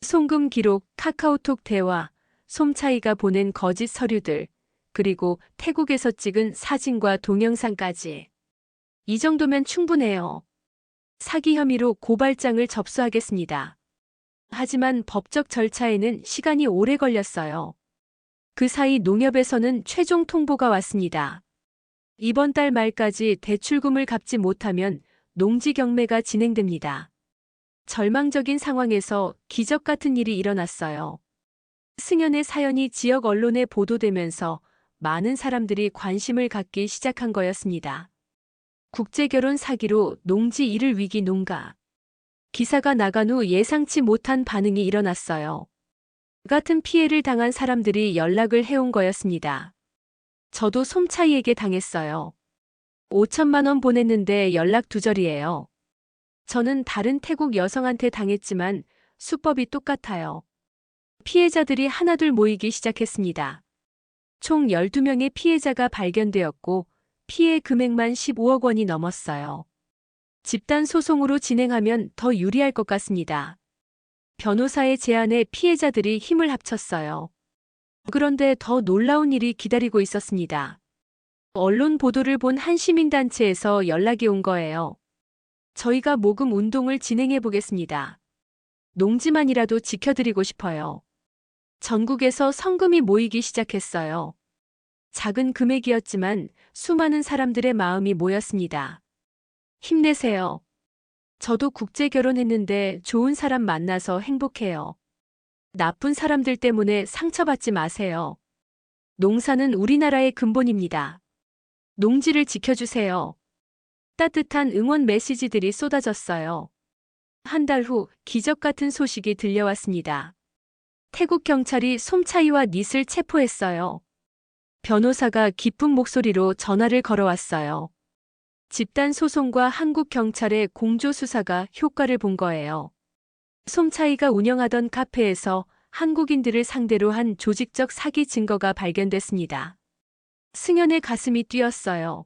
송금 기록, 카카오톡 대화, 솜차이가 보낸 거짓 서류들, 그리고 태국에서 찍은 사진과 동영상까지. 이 정도면 충분해요. 사기 혐의로 고발장을 접수하겠습니다. 하지만 법적 절차에는 시간이 오래 걸렸어요. 그 사이 농협에서는 최종 통보가 왔습니다. 이번 달 말까지 대출금을 갚지 못하면 농지 경매가 진행됩니다. 절망적인 상황에서 기적 같은 일이 일어났어요. 승현의 사연이 지역 언론에 보도되면서 많은 사람들이 관심을 갖기 시작한 거였습니다. 국제결혼 사기로 농지 잃을 위기 농가. 기사가 나간 후 예상치 못한 반응이 일어났어요. 같은 피해를 당한 사람들이 연락을 해온 거였습니다. 저도 솜차이에게 당했어요. 5천만 원 보냈는데 연락 두절이에요. 저는 다른 태국 여성한테 당했지만 수법이 똑같아요. 피해자들이 하나둘 모이기 시작했습니다. 총 12명의 피해자가 발견되었고 피해 금액만 15억 원이 넘었어요. 집단 소송으로 진행하면 더 유리할 것 같습니다. 변호사의 제안에 피해자들이 힘을 합쳤어요. 그런데 더 놀라운 일이 기다리고 있었습니다. 언론 보도를 본 한 시민단체에서 연락이 온 거예요. 저희가 모금 운동을 진행해 보겠습니다. 농지만이라도 지켜드리고 싶어요. 전국에서 성금이 모이기 시작했어요. 작은 금액이었지만 수많은 사람들의 마음이 모였습니다. 힘내세요. 저도 국제 결혼했는데 좋은 사람 만나서 행복해요. 나쁜 사람들 때문에 상처받지 마세요. 농사는 우리나라의 근본입니다. 농지를 지켜주세요. 따뜻한 응원 메시지들이 쏟아졌어요. 한 달 후 기적 같은 소식이 들려왔습니다. 태국 경찰이 솜차이와 닛을 체포했어요. 변호사가 기쁜 목소리로 전화를 걸어왔어요. 집단 소송과 한국 경찰의 공조 수사가 효과를 본 거예요. 솜차이가 운영하던 카페에서 한국인들을 상대로 한 조직적 사기 증거가 발견됐습니다. 승연의 가슴이 뛰었어요.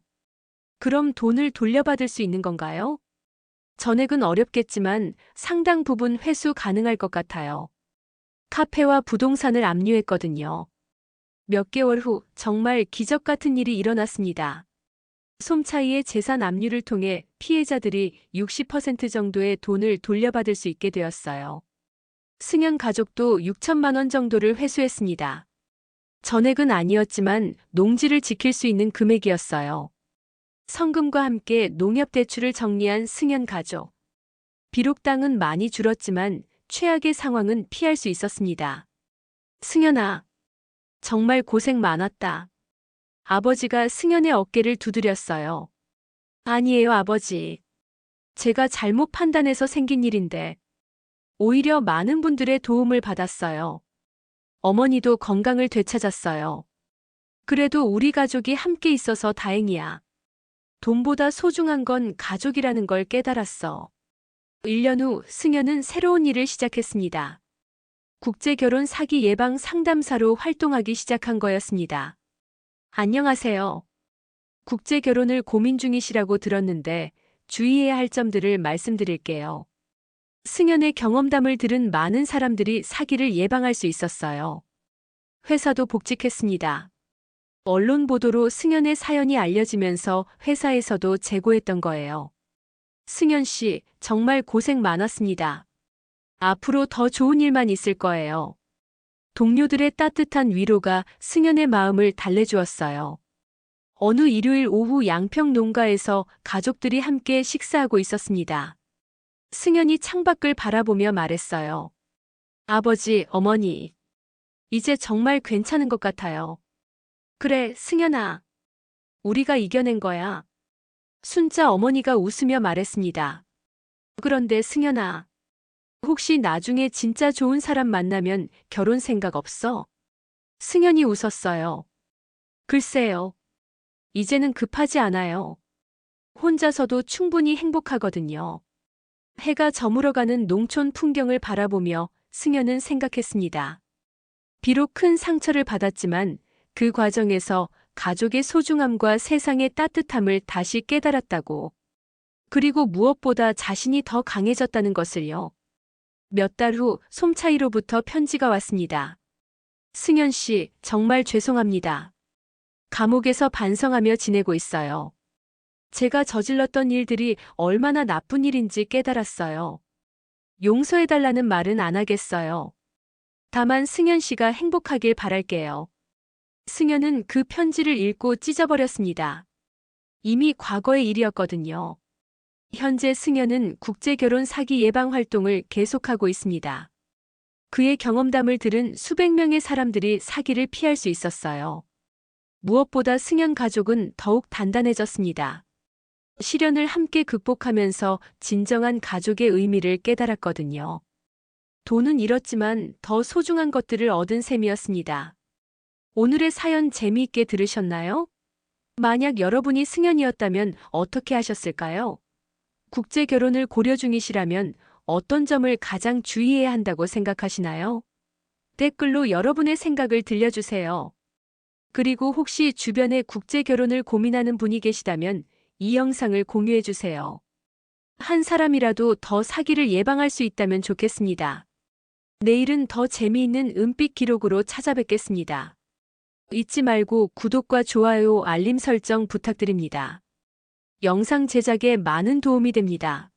그럼 돈을 돌려받을 수 있는 건가요? 전액은 어렵겠지만 상당 부분 회수 가능할 것 같아요. 카페와 부동산을 압류했거든요. 몇 개월 후 정말 기적 같은 일이 일어났습니다. 솜차이의 재산 압류를 통해 피해자들이 60% 정도의 돈을 돌려받을 수 있게 되었어요. 승연 가족도 6천만 원 정도를 회수했습니다. 전액은 아니었지만 농지를 지킬 수 있는 금액이었어요. 성금과 함께 농협 대출을 정리한 승연 가족. 비록 땅은 많이 줄었지만 최악의 상황은 피할 수 있었습니다. 승연아, 정말 고생 많았다. 아버지가 승연의 어깨를 두드렸어요. 아니에요, 아버지. 제가 잘못 판단해서 생긴 일인데. 오히려 많은 분들의 도움을 받았어요. 어머니도 건강을 되찾았어요. 그래도 우리 가족이 함께 있어서 다행이야. 돈보다 소중한 건 가족이라는 걸 깨달았어. 1년 후 승연은 새로운 일을 시작했습니다. 국제결혼 사기 예방 상담사로 활동하기 시작한 거였습니다. 안녕하세요. 국제결혼을 고민 중이시라고 들었는데 주의해야 할 점들을 말씀드릴게요. 승연의 경험담을 들은 많은 사람들이 사기를 예방할 수 있었어요. 회사도 복직했습니다. 언론 보도로 승연의 사연이 알려지면서 회사에서도 제고했던 거예요. 승연 씨, 정말 고생 많았습니다. 앞으로 더 좋은 일만 있을 거예요. 동료들의 따뜻한 위로가 승연의 마음을 달래주었어요. 어느 일요일 오후 양평 농가에서 가족들이 함께 식사하고 있었습니다. 승연이 창밖을 바라보며 말했어요. 아버지, 어머니. 이제 정말 괜찮은 것 같아요. 그래, 승연아. 우리가 이겨낸 거야. 순자 어머니가 웃으며 말했습니다. 그런데 승연아. 혹시 나중에 진짜 좋은 사람 만나면 결혼 생각 없어? 승연이 웃었어요. 글쎄요. 이제는 급하지 않아요. 혼자서도 충분히 행복하거든요. 해가 저물어가는 농촌 풍경을 바라보며 승연은 생각했습니다. 비록 큰 상처를 받았지만 그 과정에서 가족의 소중함과 세상의 따뜻함을 다시 깨달았다고. 그리고 무엇보다 자신이 더 강해졌다는 것을요. 몇 달 후 솜차이로부터 편지가 왔습니다. 승연 씨, 정말 죄송합니다. 감옥에서 반성하며 지내고 있어요. 제가 저질렀던 일들이 얼마나 나쁜 일인지 깨달았어요. 용서해달라는 말은 안 하겠어요. 다만 승연 씨가 행복하길 바랄게요. 승연은 그 편지를 읽고 찢어버렸습니다. 이미 과거의 일이었거든요. 현재 승연은 국제결혼 사기 예방 활동을 계속하고 있습니다. 그의 경험담을 들은 수백 명의 사람들이 사기를 피할 수 있었어요. 무엇보다 승연 가족은 더욱 단단해졌습니다. 시련을 함께 극복하면서 진정한 가족의 의미를 깨달았거든요. 돈은 잃었지만 더 소중한 것들을 얻은 셈이었습니다. 오늘의 사연 재미있게 들으셨나요? 만약 여러분이 승연이었다면 어떻게 하셨을까요? 국제 결혼을 고려 중이시라면 어떤 점을 가장 주의해야 한다고 생각하시나요? 댓글로 여러분의 생각을 들려주세요. 그리고 혹시 주변에 국제 결혼을 고민하는 분이 계시다면 이 영상을 공유해주세요. 한 사람이라도 더 사기를 예방할 수 있다면 좋겠습니다. 내일은 더 재미있는 은빛 기록으로 찾아뵙겠습니다. 잊지 말고 구독과 좋아요, 알림 설정 부탁드립니다. 영상 제작에 많은 도움이 됩니다.